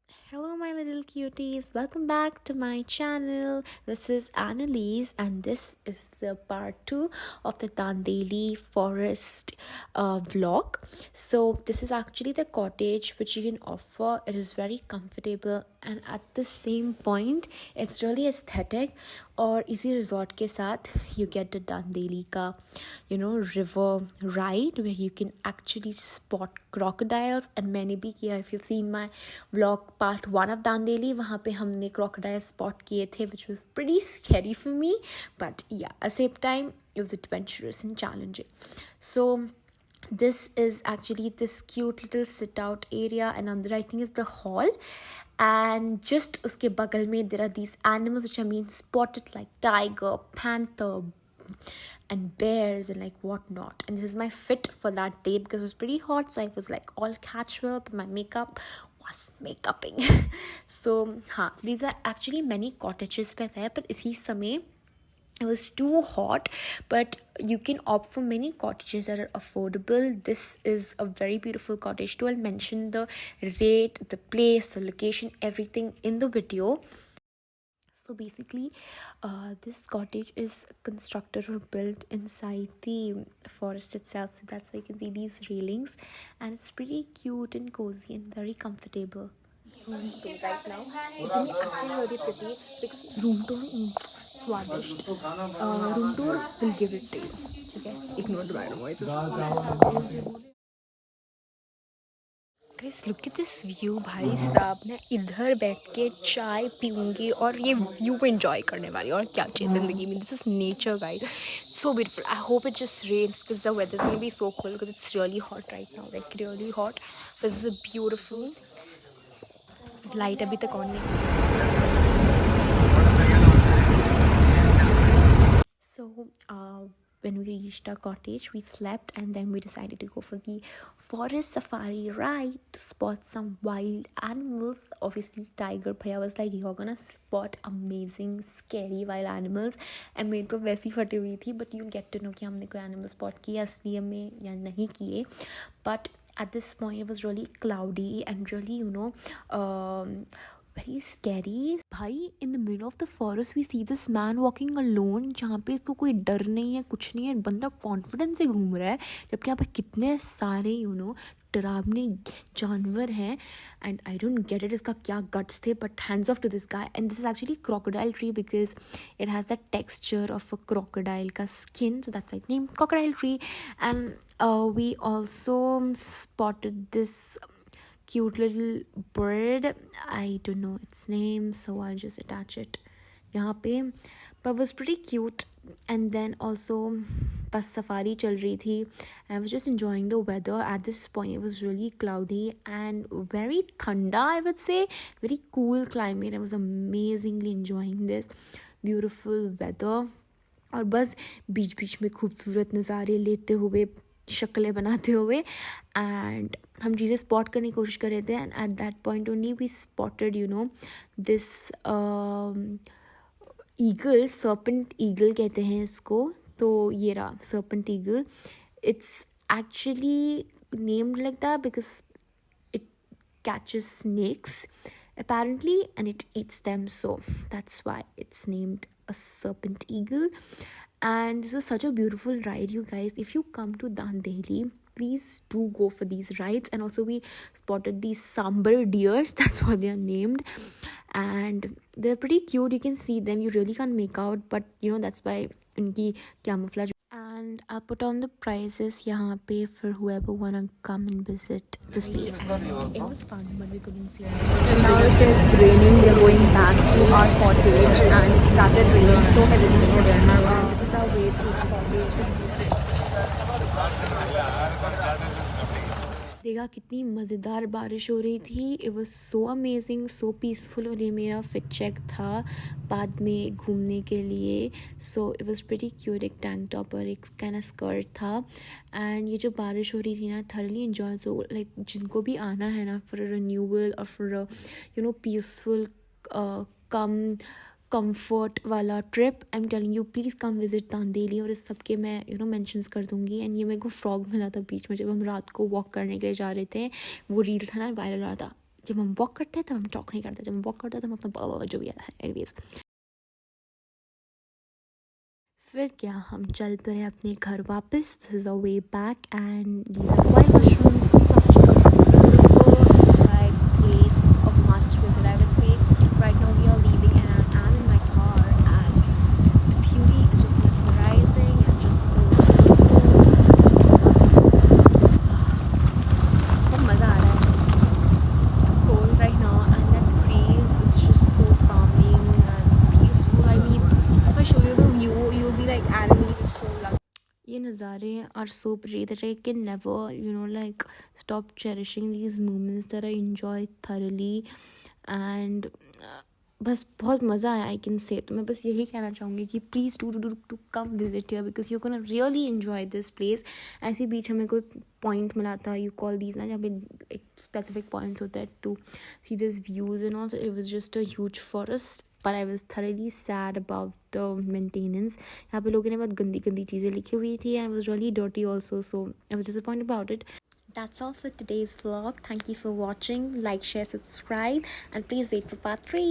Hello, my little cuties. Welcome back to my channel. This is Annalise, and this is the part 2 of the Dandeli Forest vlog. So, this is actually the cottage which you can offer. It is very comfortable, and at the same point, it's really aesthetic. और इसी resort के साथ you get the Dandeli का river ride where you can actually spot crocodiles. And मैंने भी किया, if you've seen my vlog part 1 of Dandeli, वहाँ पे हमने crocodile spot किए थे, which was pretty scary for me, but yeah, at the same time it was adventurous and challenging. So this is actually this cute little sit out area, and on the right thing is the hall, and just uske bagal mein there are these animals which are being spotted, like tiger, panther, and bears and like whatnot. And this is my fit for that day because it was pretty hot, so I was like all casual, but my makeup was makeuping. So these are actually many cottages पे थे, but इसी समय it was too hot, but you can opt for many cottages that are affordable. This is a very beautiful cottage too. I'll mention the rate, the place, the location, everything in the video. So basically, this cottage is constructed or built inside the forest itself. So that's why you can see these railings, and it's pretty cute and cozy and very comfortable. Right now, it's actually really pretty because room tour स्वादिष्ट room tour will give it to you. Okay, ignore the background voices. Guys, look at this view. भाई साहब, मैं इधर बैठ के चाय पीऊँगी और ये व्यू एंजॉय करने वाली, और क्या चाहिए ज़िंदगी में. This is nature guys, so beautiful. I hope it just rains because the weather is going to be so cold because it's really hot right now, like really hot. This is a beautiful light. अभी तक on नहीं. So, when we reached our cottage, we slept, and then we decided to go for the forest safari ride to spot some wild animals. Obviously, Tiger Bhaiya was like, "You're gonna spot amazing, scary wild animals." And मेरी तो वैसी फटी हुई थी, but you'll get to know कि हमने कोई animal spot किया असली में या नहीं किए. But at this point, it was really cloudy and really, very scary. भाई, in the middle of the forest we see this man walking alone, जहाँ पे इसको कोई डर नहीं है, कुछ नहीं है, बंदा कॉन्फिडेंस से घूम रहा है, जबकि यहाँ पे कितने सारे डरावने जानवर हैं. And I don't get it, इसका क्या गट्स थे, but hands off to this guy. And this is actually crocodile tree because it has the texture of a crocodile का skin, so that's why name crocodile tree. And we also spotted this cute little bird. I don't know its name, so I'll just attach it यहाँ पे. But was pretty cute. And then also bus safari चल रही थी. I was just enjoying the weather. At this point it was really cloudy and very thanda, I would say. Very cool climate. I was amazingly enjoying this beautiful weather. और बस बीच बीच में खूबसूरत नज़ारे लेते हुए, शक्लें बनाते हुए, एंड हम चीज़ें स्पॉट करने की कोशिश कर रहे थे. And at that point only we spotted this eagle. Serpent eagle कहते हैं इसको. तो ये रहा serpent eagle. It's actually named like that because it catches snakes apparently and it eats them, so that's why it's named a serpent eagle. And this was such a beautiful ride, you guys. If you come to Dandeli, please do go for these rides. And also we spotted these sambar deers, that's what they are named, and they're pretty cute. You can see them, you really can't make out, but that's why unki camouflage. And I'll put on the prices यहाँ पे for whoever wanna come and visit this place. It was fun, but we couldn't see anything. Now it is raining. We are going back to our cottage, and it started raining so heavily. This is our way through the cottage. देखा कितनी मज़ेदार बारिश हो रही थी. It was so amazing, so peaceful. और ये मेरा फिट चेक था बाद में घूमने के लिए. So it was pretty cute. एक टैंक टॉप और एक काइंड ऑफ स्कर्ट था. एंड ये जो बारिश हो रही थी ना, थरली इन्जॉय. सो लाइक जिनको भी आना है ना फॉर अ रिन्यूअल और फॉर पीसफुल कम कंफर्ट वाला trip, I am telling you, please come visit Dandeli. और इस सब के मैं मेंशंस कर दूँगी. एंड ये मेरे को फ्रॉग मिला था बीच में जब हम रात को वॉक करने के लिए जा रहे थे. वो रील था ना, वायरल रहा था. जब हम वॉक करते हैं तब हम टॉक नहीं करते, जब हम वॉक करते हैं तब हम अपना जो भी है एनीवेज। फिर क्या हम चल पड़े अपने घर वापस। This is a way back and these are wild mushrooms, such a beautiful like place of must visit I would say. Right now we are leaving and I'm in my car and the beauty is just mesmerizing and just so बहुत मज़ा आ रहा है। It's so cold right now and that breeze is just so calming and peaceful. I mean, if I show you the view, you'll be like, Annalise is so lucky. ये नज़ारे are so pretty that I can never, like stop cherishing these moments that I enjoy thoroughly and बस बहुत मज़ा आया I can say. तो मैं बस यही कहना चाहूँगी कि please to come visit here because you can really enjoy this place. ऐसे बीच हमें कोई पॉइंट मिला था, यू कॉल दीज ना, जहाँ पे एक स्पेसिफिक पॉइंट्स होता है to see this views and also it was just a huge forest but I was thoroughly sad about the maintenance. यहाँ पे लोगों ने बहुत गंदी गंदी चीज़ें लिखी हुई थी and it was really dirty also, so I was disappointed about it. That's all for today's vlog. Thank you for watching. Like, share, subscribe, and please wait for part 3.